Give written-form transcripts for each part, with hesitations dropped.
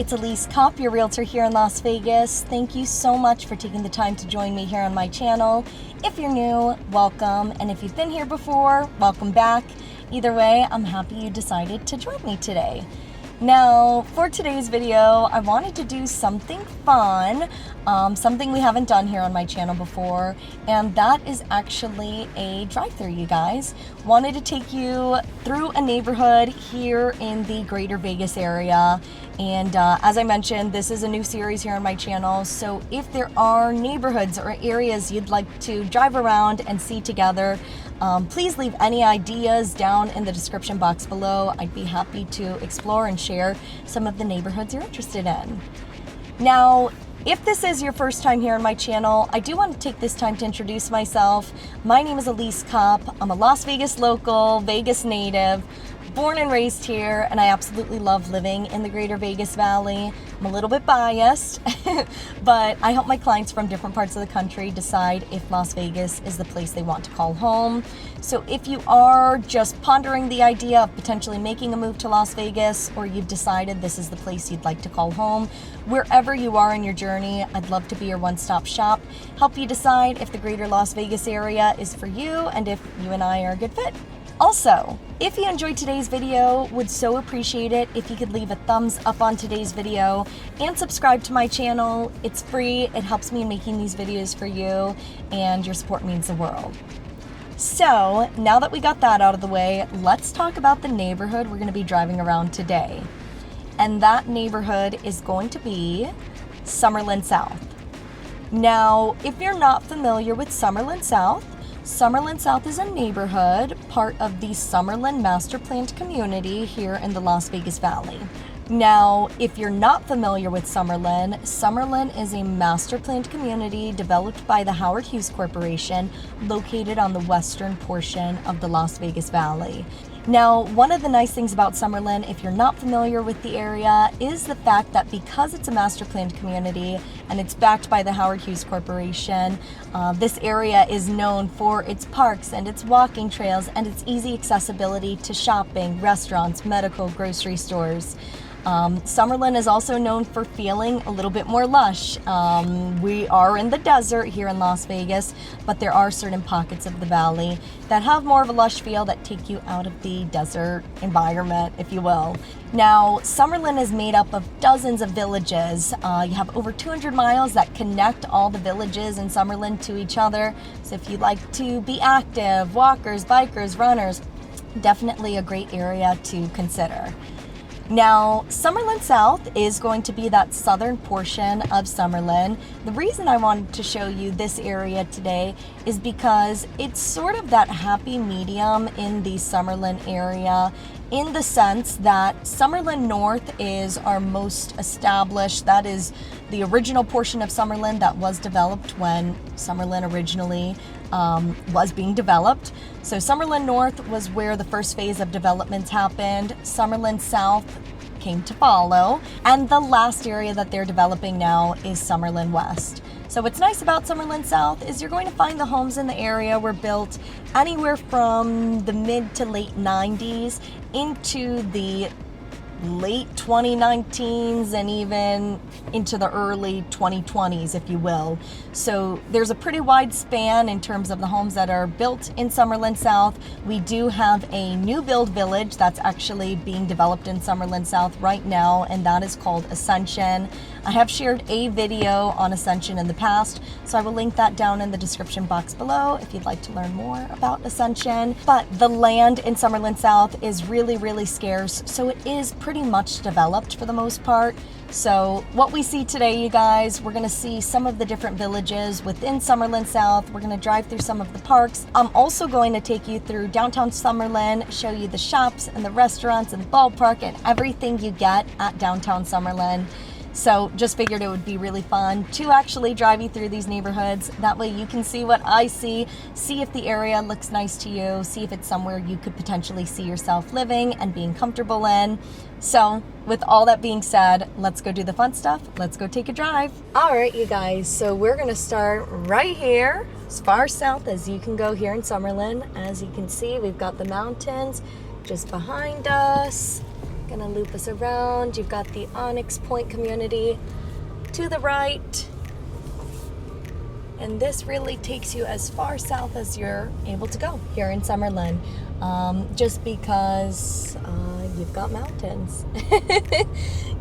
it's Elise Kopp, your realtor here in Las Vegas. Thank you so much for taking the time to join me here on my channel. If you're new, welcome, and if you've been here before, welcome back. Either way, I'm happy you decided to join me today. Now, for today's video, I wanted to do something fun, something we haven't done here on my channel before, and that is actually a drive-through, you guys. Wanted to take you through a neighborhood here in the greater Vegas area, and as I mentioned, this is a new series here on my channel, so if there are neighborhoods or areas you'd like to drive around and see together, please leave any ideas down in the description box below. I'd be happy to explore and share some of the neighborhoods you're interested in. Now, if this is your first time here on my channel, I do want to take this time to introduce myself. My name is Elise Kopp. I'm a Las Vegas local, Vegas native, born and raised here, and I absolutely love living in the greater Vegas Valley. I'm a little bit biased, but I help my clients from different parts of the country decide if Las Vegas is the place they want to call home. So if you are just pondering the idea of potentially making a move to Las Vegas, or you've decided this is the place you'd like to call home, wherever you are in your journey, I'd love to be your one-stop shop, help you decide if the greater Las Vegas area is for you and if you and I are a good fit. Also, if you enjoyed today's video, would so appreciate it if you could leave a thumbs up on today's video and subscribe to my channel. It's free, it helps me in making these videos for you, and your support means the world. So, now that we got that out of the way, let's talk about the neighborhood we're going to be driving around today. And that neighborhood is going to be Summerlin South. Now, if you're not familiar with Summerlin South is a neighborhood, part of the Summerlin master planned community here in the Las Vegas Valley. Now, if you're not familiar with Summerlin is a master planned community developed by the Howard Hughes Corporation, located on the western portion of the Las Vegas Valley. Now, one of the nice things about Summerlin, if you're not familiar with the area, is the fact that because it's a master planned community and it's backed by the Howard Hughes Corporation, this area is known for its parks and its walking trails and its easy accessibility to shopping, restaurants, medical, grocery stores. Summerlin is also known for feeling a little bit more lush. We are in the desert here in Las Vegas, but there are certain pockets of the valley that have more of a lush feel that take you out of the desert environment, if you will. Now, Summerlin is made up of dozens of villages. You have over 200 miles that connect all the villages in Summerlin to each other. So if you like to be active, walkers, bikers, runners, definitely a great area to consider. Now, Summerlin South is going to be that southern portion of Summerlin. The reason I wanted to show you this area today is because it's sort of that happy medium in the Summerlin area, in the sense that Summerlin North is our most established. That is the original portion of Summerlin that was developed when Summerlin originally was being developed. So Summerlin North was where the first phase of developments happened. Summerlin South came to follow, and the last area that they're developing now is Summerlin West. So what's nice about Summerlin South is you're going to find the homes in the area were built anywhere from the mid to late 90s into the late 2019s and even into the early 2020s, if you will. So there's a pretty wide span in terms of the homes that are built in Summerlin South. We do have a new build village that's actually being developed in Summerlin South right now, and that is called Ascension. I have shared a video on Ascension in the past, so I will link that down in the description box below if you'd like to learn more about Ascension. But the land in Summerlin South is really, really scarce, so it is pretty much developed for the most part. So what we see today, you guys, we're going to see some of the different villages within Summerlin South. We're going to drive through some of the parks. I'm also going to take you through downtown Summerlin, show you the shops and the restaurants and the ballpark and everything you get at downtown Summerlin. So just figured it would be really fun to actually drive you through these neighborhoods. That way you can see what I see if the area looks nice to you, see if it's somewhere you could potentially see yourself living and being comfortable in. So with all that being said, let's go do the fun stuff. Let's go take a drive. All right, you guys, so we're gonna start right here, as far south as you can go here in Summerlin. As you can see, we've got the mountains just behind us. Gonna loop us around. You've got the Onyx Point community to the right. And this really takes you as far south as you're able to go here in Summerlin, just because you've got mountains.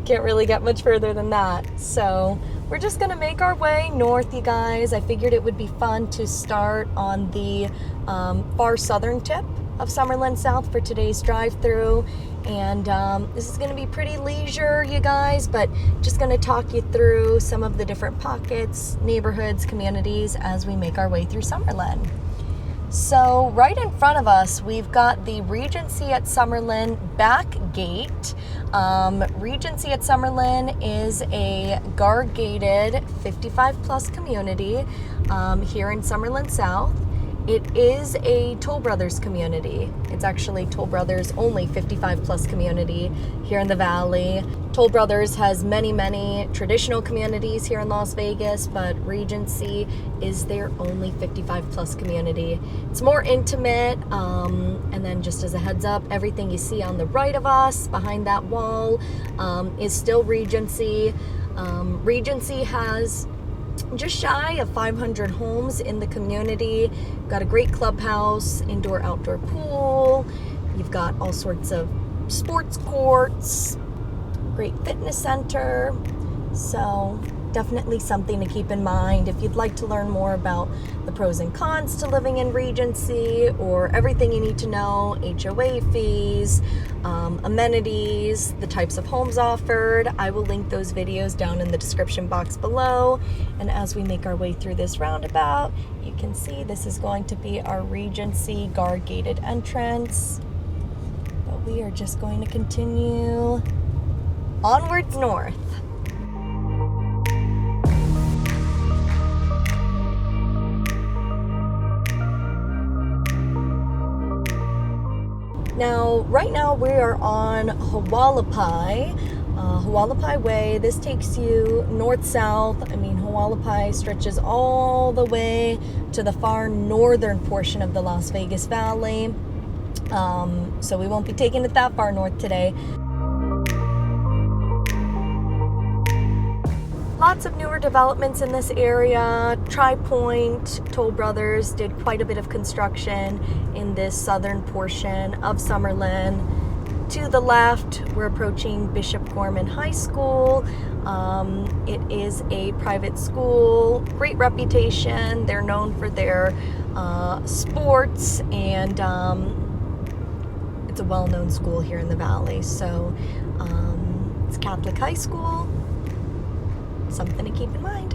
Can't really get much further than that. So we're just gonna make our way north, you guys. I figured it would be fun to start on the far southern tip of Summerlin South for today's drive-through. And this is gonna be pretty leisure, you guys, but just gonna talk you through some of the different pockets, neighborhoods, communities as we make our way through Summerlin. So right in front of us, we've got the Regency at Summerlin back gate. Regency at Summerlin is a guard-gated 55-plus community here in Summerlin South. It is a Toll Brothers community. It's actually Toll Brothers only 55-plus community here in the Valley. Toll Brothers has many, many traditional communities here in Las Vegas, but Regency is their only 55-plus community. It's more intimate, and then just as a heads up, everything you see on the right of us, behind that wall, is still Regency. Regency has just shy of 500 homes in the community. Got a great clubhouse, indoor-outdoor pool. You've got all sorts of sports courts, great fitness center. So definitely something to keep in mind if you'd like to learn more about the pros and cons to living in Regency, or everything you need to know, HOA fees, amenities, the types of homes offered. I will link those videos down in the description box below. And as we make our way through this roundabout, you can see this is going to be our Regency guard gated entrance. But we are just going to continue onwards north. Now, right now we are on Hualapai Way. This takes you north-south. I mean, Hualapai stretches all the way to the far northern portion of the Las Vegas Valley. So we won't be taking it that far north today. Lots of newer developments in this area. Tri-Point, Toll Brothers did quite a bit of construction in this southern portion of Summerlin. To the left, we're approaching Bishop Gorman High School. It is a private school, great reputation. They're known for their sports, and it's a well-known school here in the Valley. So it's Catholic high school. Something to keep in mind.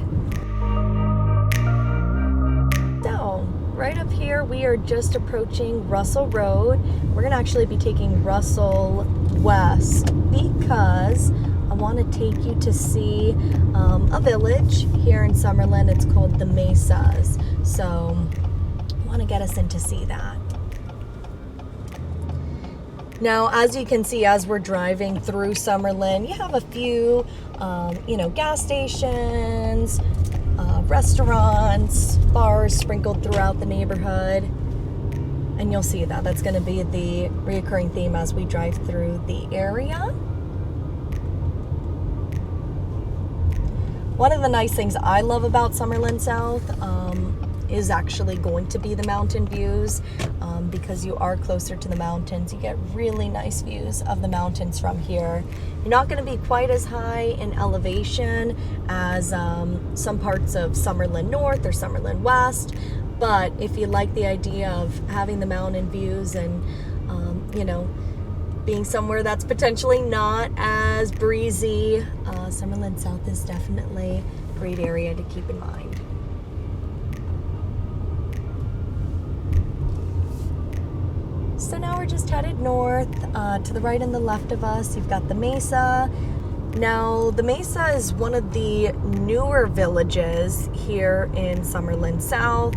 So, right up here, we are just approaching Russell Road. We're gonna actually be taking Russell West because I want to take you to see a village here in Summerlin. It's called the Mesas. So, I want to get us in to see that. Now, as you can see, as we're driving through Summerlin, you have a few, gas stations, restaurants, bars sprinkled throughout the neighborhood. And you'll see that. That's going to be the reoccurring theme as we drive through the area. One of the nice things I love about Summerlin South is actually going to be the mountain views. Because you are closer to the mountains, you get really nice views of the mountains from here. You're not going to be quite as high in elevation as some parts of Summerlin North or Summerlin West, but if you like the idea of having the mountain views and being somewhere that's potentially not as breezy, Summerlin South is definitely a great area to keep in mind. So now we're just headed north. To the right and the left of us, you've got the Mesa. Now, the Mesa is one of the newer villages here in Summerlin South.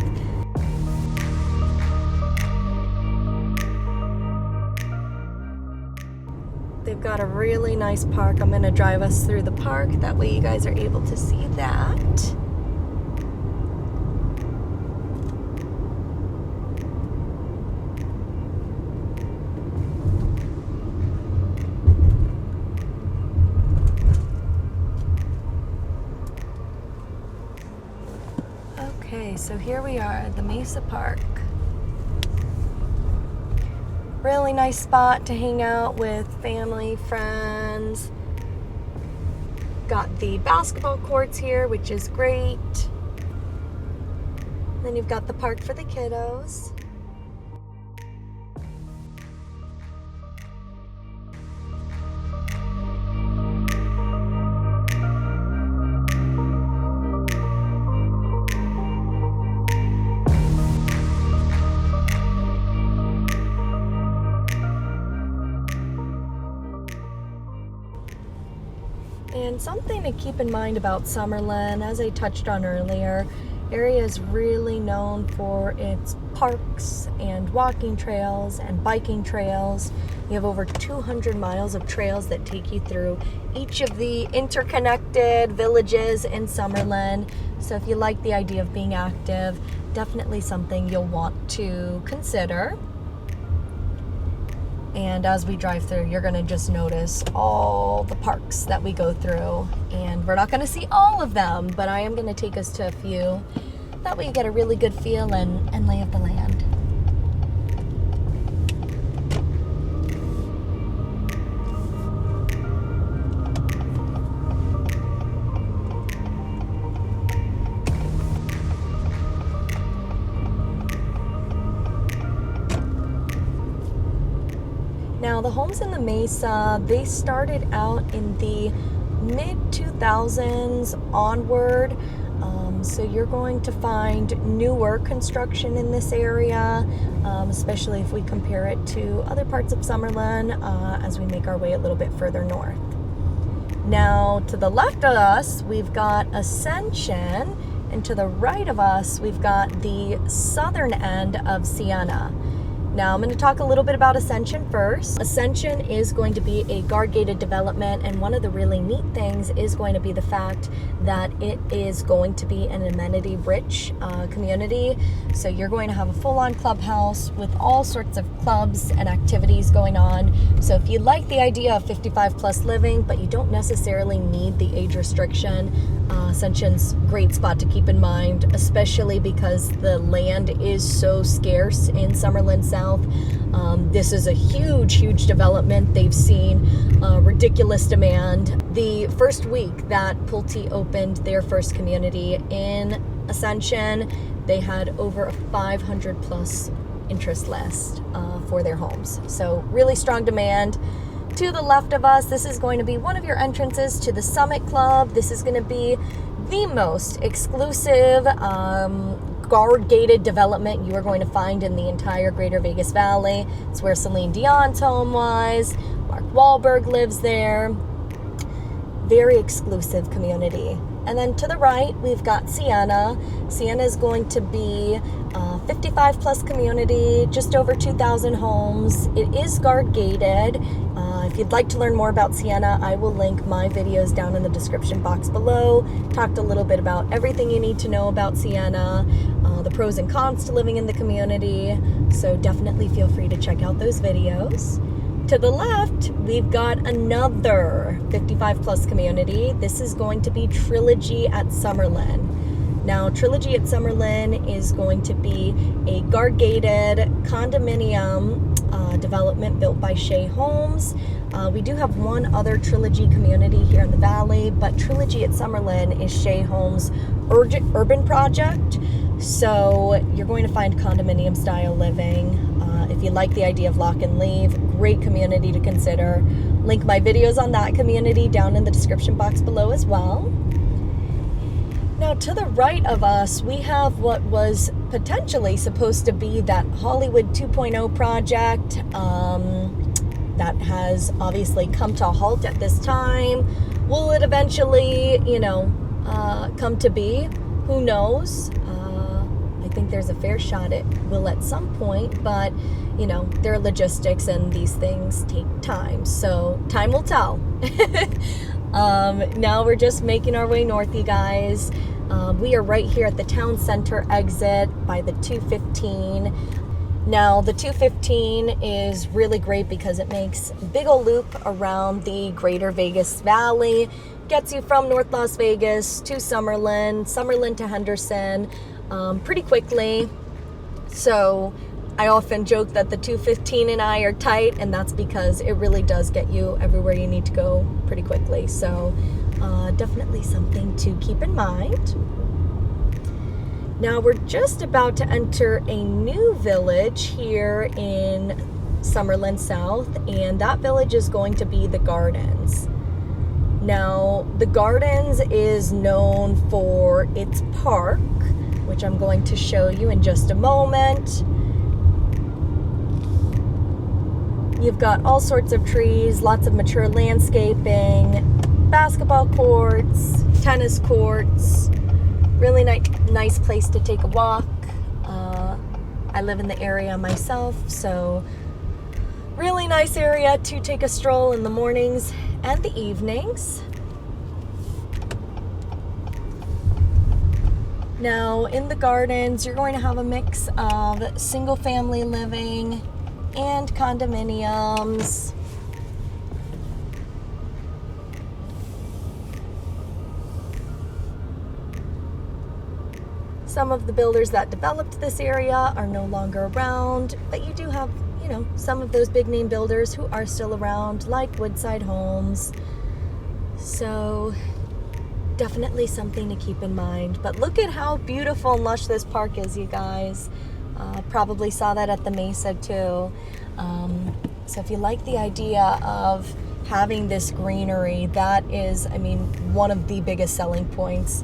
They've got a really nice park. I'm going to drive us through the park. That way you guys are able to see that. Okay, so here we are at the Mesa Park. Really nice spot to hang out with family, friends. Got the basketball courts here, which is great. Then you've got the park for the kiddos. And something to keep in mind about Summerlin, as I touched on earlier, area is really known for its parks and walking trails and biking trails. You have over 200 miles of trails that take you through each of the interconnected villages in Summerlin. So if you like the idea of being active, definitely something you'll want to consider. And as we drive through, you're going to just notice all the parks that we go through. And we're not going to see all of them, but I am going to take us to a few. That way you get a really good feel and lay of the land. Now, the homes in the Mesa, they started out in the mid-2000s onward. So you're going to find newer construction in this area, especially if we compare it to other parts of Summerlin as we make our way a little bit further north. Now, to the left of us, we've got Ascension, and to the right of us, we've got the southern end of Sienna. Now, I'm going to talk a little bit about Ascension first. Ascension is going to be a guard-gated development, and one of the really neat things is going to be the fact that it is going to be an amenity-rich community. So you're going to have a full-on clubhouse with all sorts of clubs and activities going on. So if you like the idea of 55-plus living, but you don't necessarily need the age restriction, Ascension's a great spot to keep in mind, especially because the land is so scarce in Summerlin South. This is a huge development. They've seen ridiculous demand. The first week that Pulte opened their first community in Ascension, they had over a 500 plus interest list for their homes. So really strong demand. To the left of us, this is going to be one of your entrances to the Summit Club. This is going to be the most exclusive guard-gated development you are going to find in the entire Greater Vegas Valley. It's where Celine Dion's home was. Mark Wahlberg lives there. Very exclusive community. And then to the right, we've got Sienna. Sienna is going to be a 55 plus community, just over 2,000 homes. It is guard gated. If you'd like to learn more about Sienna, I will link my videos down in the description box below. Talked a little bit about everything you need to know about Sienna, the pros and cons to living in the community. So definitely feel free to check out those videos. To the left, we've got another 55 plus community. This is going to be Trilogy at Summerlin. Now, Trilogy at Summerlin is going to be a guard-gated condominium development built by Shea Homes. We do have one other Trilogy community here in the valley, but Trilogy at Summerlin is Shea Homes' urban project. So you're going to find condominium style living. If you like the idea of lock and leave, great community to consider. Link my videos on that community down in the description box below as well. Now, to the right of us, we have what was potentially supposed to be that Hollywood 2.0 project that has obviously come to a halt at this time. Will it eventually, come to be? Who knows? I think there's a fair shot it will at some point, but there are logistics and these things take time, so time will tell. Now we're just making our way north, you guys. We are right here at the town center exit by the 215. Now, the 215 is really great because it makes a big old loop around the Greater Vegas Valley, gets you from North Las Vegas to Summerlin, Summerlin to Henderson. pretty quickly. So I often joke that the 215 and I are tight, and that's because it really does get you everywhere you need to go pretty quickly. So definitely something to keep in mind. Now we're just about to enter a new village here in Summerlin South, and that village is going to be the Gardens. Now, the Gardens is known for its park, which I'm going to show you in just a moment. You've got all sorts of trees, lots of mature landscaping, basketball courts, tennis courts, really nice place to take a walk. I live in the area myself, so really nice area to take a stroll in the mornings and the evenings. Now, in the Gardens, you're going to have a mix of single-family living and condominiums. Some of the builders that developed this area are no longer around, but you do have, some of those big name builders who are still around, like Woodside Homes. So definitely something to keep in mind. But look at how beautiful and lush this park is, you guys. Probably saw that at the Mesa too. So if you like the idea of having this greenery, that is, one of the biggest selling points,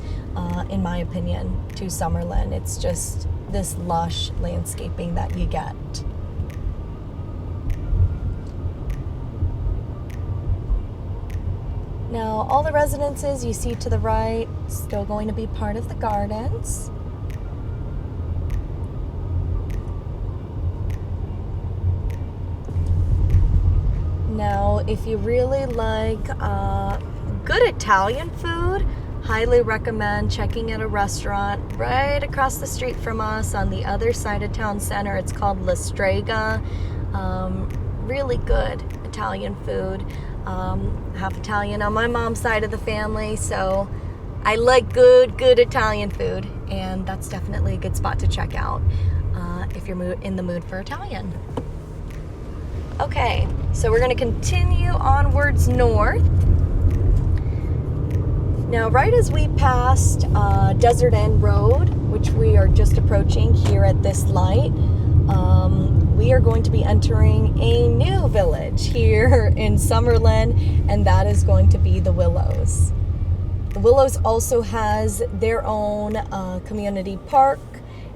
in my opinion, to Summerlin. It's just this lush landscaping that you get. Now, all the residences you see to the right, still going to be part of the Gardens. Now, if you really like good Italian food, highly recommend checking out a restaurant right across the street from us on the other side of town center. It's called La Strega. Really good Italian food. Half Italian on my mom's side of the family, so I like good Italian food, and that's definitely a good spot to check out if you're in the mood for Italian. Okay, so we're going to continue onwards north. Now, right as we passed Desert End Road, which we are just approaching here at this light, we are going to be entering a new village here in Summerlin, and that is going to be the Willows. The Willows also has their own community park.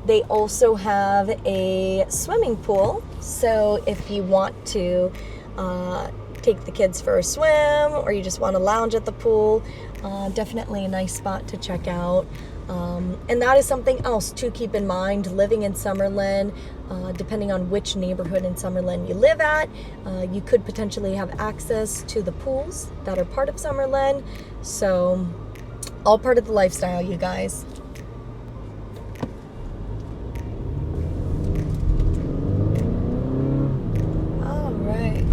They also have a swimming pool, so if you want to take the kids for a swim, or you just want to lounge at the pool, definitely a nice spot to check out. And that is something else to keep in mind living in Summerlin. Depending on which neighborhood in Summerlin you live at, you could potentially have access to the pools that are part of Summerlin. So, all part of the lifestyle, you guys. All right.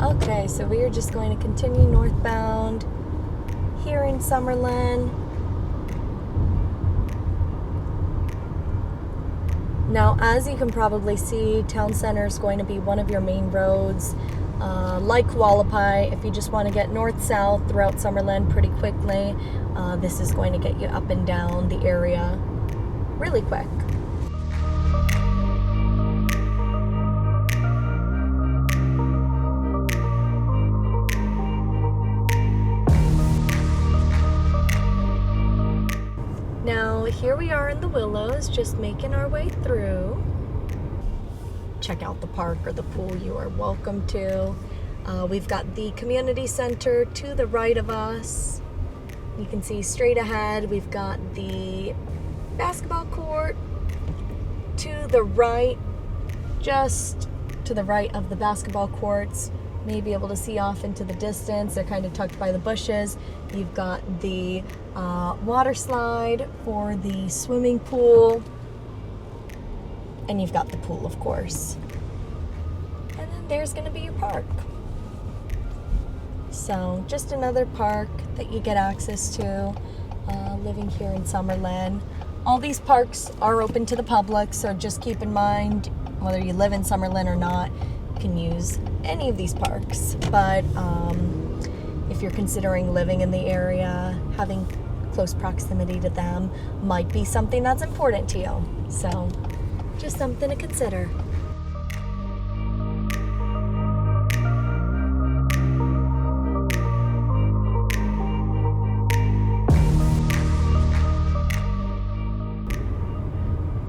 Okay, so we are just going to continue northbound here in Summerlin. Now, as you can probably see, town center is going to be one of your main roads. Like Hualapai, if you just want to get north-south throughout Summerlin pretty quickly, this is going to get you up and down the area really quick. Now, here we are in the Willows, just making our way through. Check out the park or the pool, you are welcome to. We've got the community center to the right of us. You can see straight ahead, we've got the basketball court to the right, just to the right of the basketball courts. May be able to see off into the distance. They're kind of tucked by the bushes. You've got the water slide for the swimming pool, and you've got the pool, of course. And then there's going to be your park. So just another park that you get access to living here in Summerlin. All these parks are open to the public, so just keep in mind, whether you live in Summerlin or not, you can use any of these parks. But if you're considering living in the area, having close proximity to them might be something that's important to you. So just something to consider.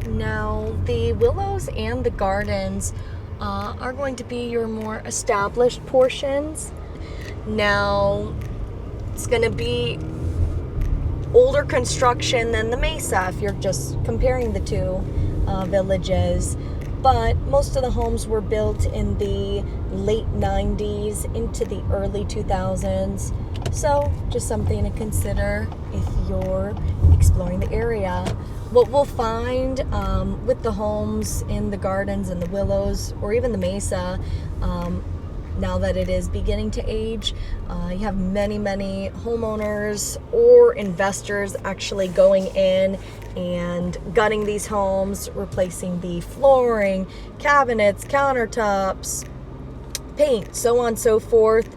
Now, the Willows and the Gardens are going to be your more established portions. Now, it's going to be older construction than the Mesa if you're just comparing the two villages. But most of the homes were built in the late 90s into the early 2000s. So, just something to consider if you're exploring the area. What we'll find with the homes in the Gardens and the Willows, or even the Mesa, now that it is beginning to age, you have many homeowners or investors actually going in and gutting these homes, replacing the flooring, cabinets, countertops, paint, so on and so forth.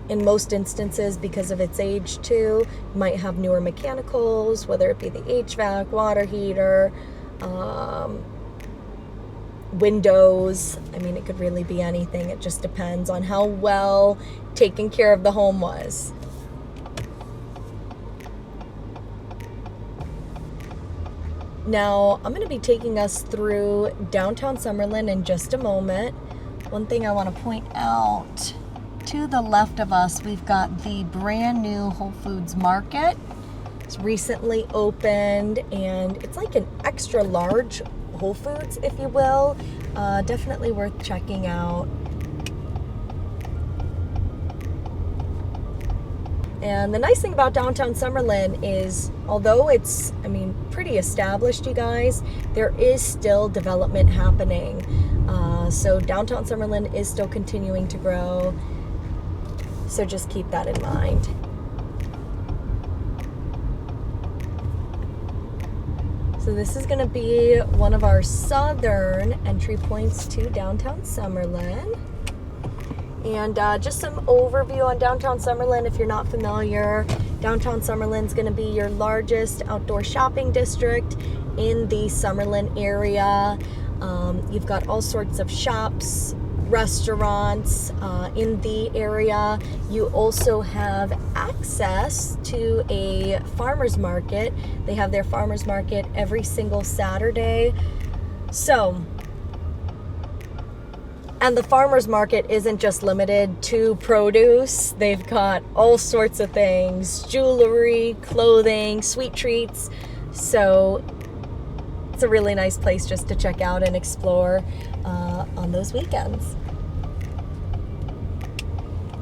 In most instances, because of its age too, you might have newer mechanicals, whether it be the HVAC, water heater, windows. I mean, it could really be anything. It just depends on how well taken care of the home was. Now, I'm going to be taking us through downtown Summerlin in just a moment. One thing I want to point out, to the left of us, we've got the brand new Whole Foods Market. It's recently opened, and it's like an extra large Whole Foods, if you will. Definitely worth checking out. And the nice thing about downtown Summerlin is, although it's, pretty established, you guys, there is still development happening. So downtown Summerlin is still continuing to grow. So just keep that in mind. So this is going to be one of our southern entry points to downtown Summerlin. And just some overview on downtown Summerlin if you're not familiar. Downtown Summerlin is going to be your largest outdoor shopping district in the Summerlin area. You've got all sorts of shops, restaurants in the area. You also have access to a farmer's market. They have their farmer's market every single Saturday. So, and the farmer's market isn't just limited to produce. They've got all sorts of things, jewelry, clothing, sweet treats. So it's a really nice place just to check out and explore on those weekends.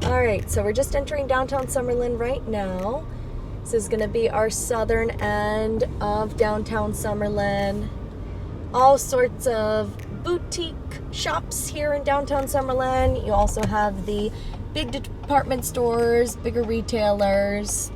All right, so we're just entering downtown Summerlin right now. This is going to be our southern end of downtown Summerlin. All sorts of boutique shops here in downtown Summerlin. You also have the big department stores, bigger retailers.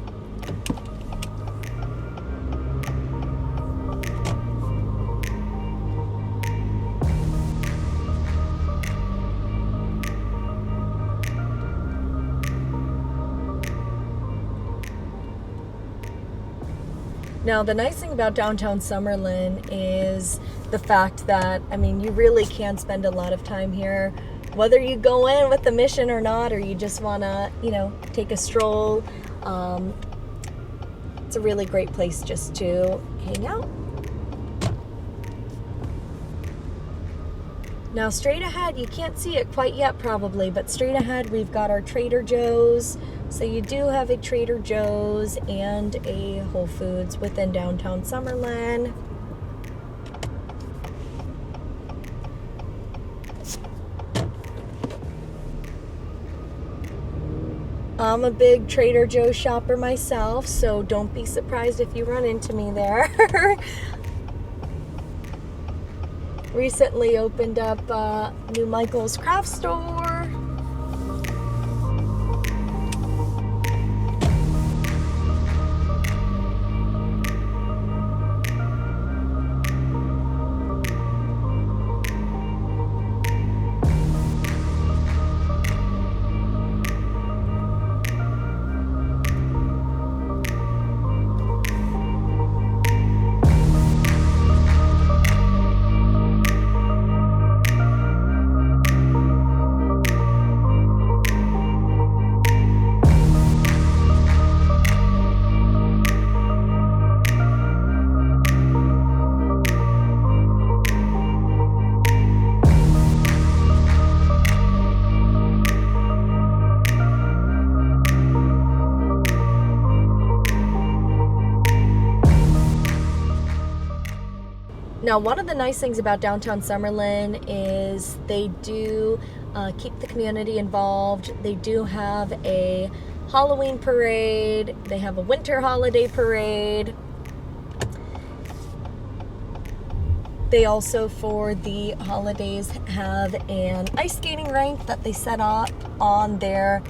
Now, the nice thing about downtown Summerlin is the fact that, you really can spend a lot of time here, whether you go in with the mission or not, or you just want to, take a stroll. It's a really great place just to hang out. Now, straight ahead, you can't see it quite yet probably, but straight ahead we've got our Trader Joe's. So you do have a Trader Joe's and a Whole Foods within downtown Summerlin. I'm a big Trader Joe's shopper myself, so don't be surprised if you run into me there. Recently opened up new Michael's craft store. Now, one of the nice things about downtown Summerlin is they do keep the community involved. They do have a Halloween parade. They have a winter holiday parade. They also, for the holidays, have an ice skating rink that they set up on their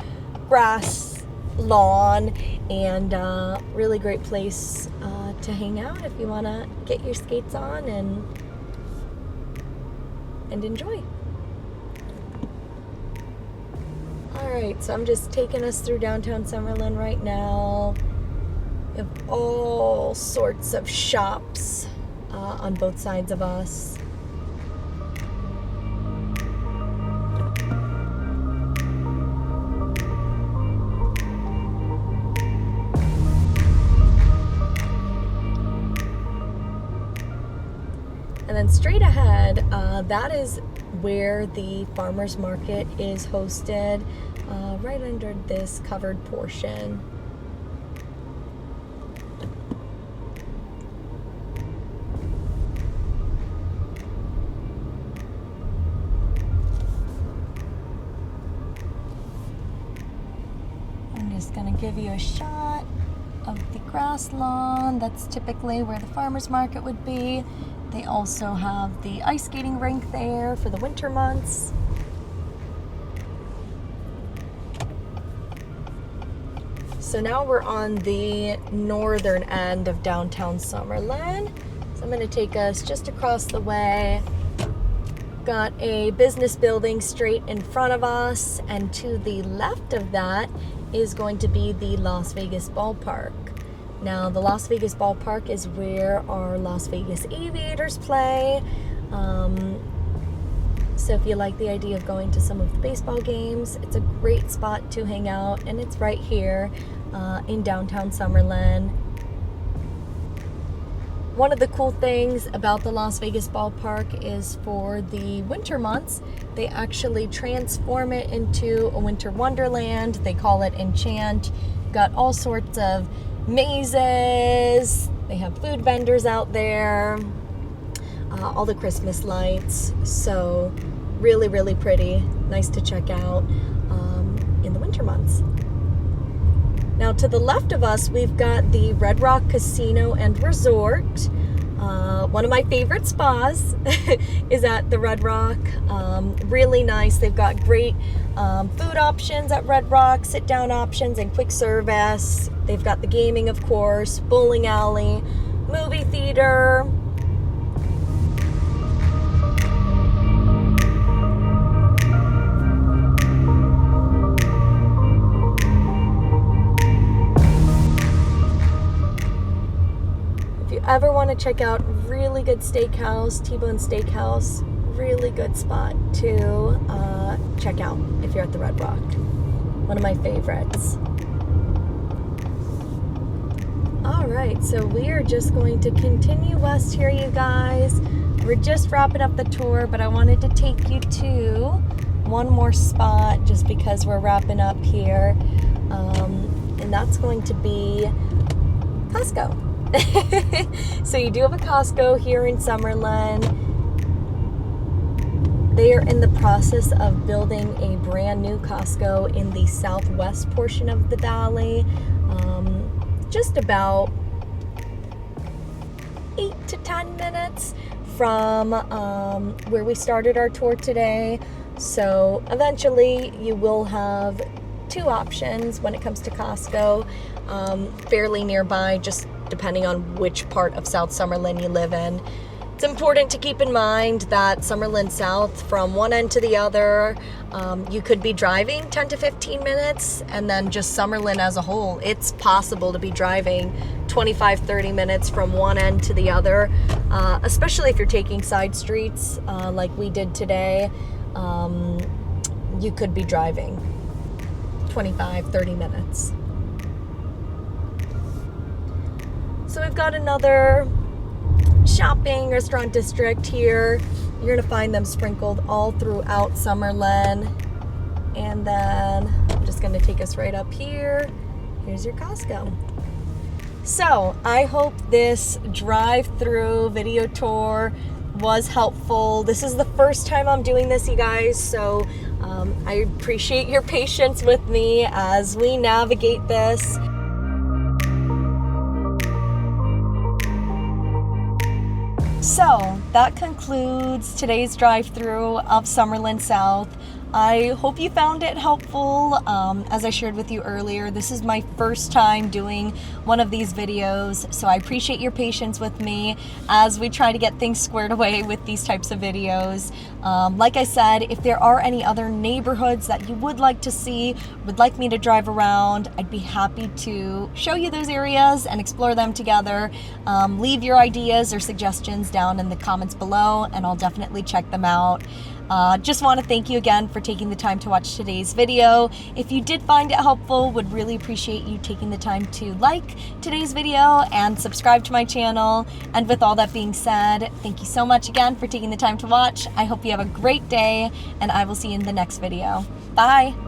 grass lawn, and really great place to hang out if you want to get your skates on and enjoy. Alright, so I'm just taking us through downtown Summerlin right now. We have all sorts of shops on both sides of us. And then straight ahead, that is where the farmers market is hosted, right under this covered portion. I'm just going to give you a shot of the grass lawn. That's typically where the farmers market would be. They also have the ice skating rink there for the winter months. So now we're on the northern end of downtown Summerlin. So I'm going to take us just across the way. Got a business building straight in front of us, and to the left of that is going to be the Las Vegas ballpark. Now, the Las Vegas ballpark is where our Las Vegas Aviators play. So if you like the idea of going to some of the baseball games, it's a great spot to hang out, and it's right here in downtown Summerlin. One of the cool things about the Las Vegas ballpark is for the winter months, they actually transform it into a winter wonderland. They call it Enchant. Got all sorts of mazes. They have food vendors out there. All the Christmas lights. So really, really pretty. Nice to check out in the winter months. Now, to the left of us, we've got the Red Rock Casino and Resort. One of my favorite spas is at the Red Rock. Really nice. They've got great food options at Red Rock, sit-down options, and quick service. They've got the gaming, of course, bowling alley, movie theater. Ever want to check out really good steakhouse, T-Bone Steakhouse, really good spot to check out if you're at the Red Rock. One of my favorites. All right, so we are just going to continue west here, you guys. We're just wrapping up the tour, but I wanted to take you to one more spot just because we're wrapping up here, and that's going to be Costco. So you do have a Costco here in Summerlin. They are in the process of building a brand new Costco in the southwest portion of the valley, just about 8 to 10 minutes from where we started our tour today. So eventually you will have two options when it comes to Costco, fairly nearby, just depending on which part of South Summerlin you live in. It's important to keep in mind that Summerlin South, from one end to the other, you could be driving 10 to 15 minutes, and then just Summerlin as a whole, it's possible to be driving 25-30 minutes from one end to the other, especially if you're taking side streets like we did today. You could be driving 25-30 minutes. So we've got another shopping restaurant district here. You're going to find them sprinkled all throughout Summerlin. And then I'm just going to take us right up here. Here's your Costco. So I hope this drive-through video tour was helpful. This is the first time I'm doing this, you guys, so I appreciate your patience with me as we navigate this. So that concludes today's drive-through of Summerlin South. I hope you found it helpful. As I shared with you earlier, this is my first time doing one of these videos, so I appreciate your patience with me as we try to get things squared away with these types of videos. Like I said, if there are any other neighborhoods that you would like to see, would like me to drive around, I'd be happy to show you those areas and explore them together. Leave your ideas or suggestions down in the comments below, and I'll definitely check them out. Just want to thank you again for taking the time to watch today's video. If you did find it helpful, would really appreciate you taking the time to like today's video and subscribe to my channel. And with all that being said, thank you so much again for taking the time to watch. I hope you have a great day, and I will see you in the next video. Bye!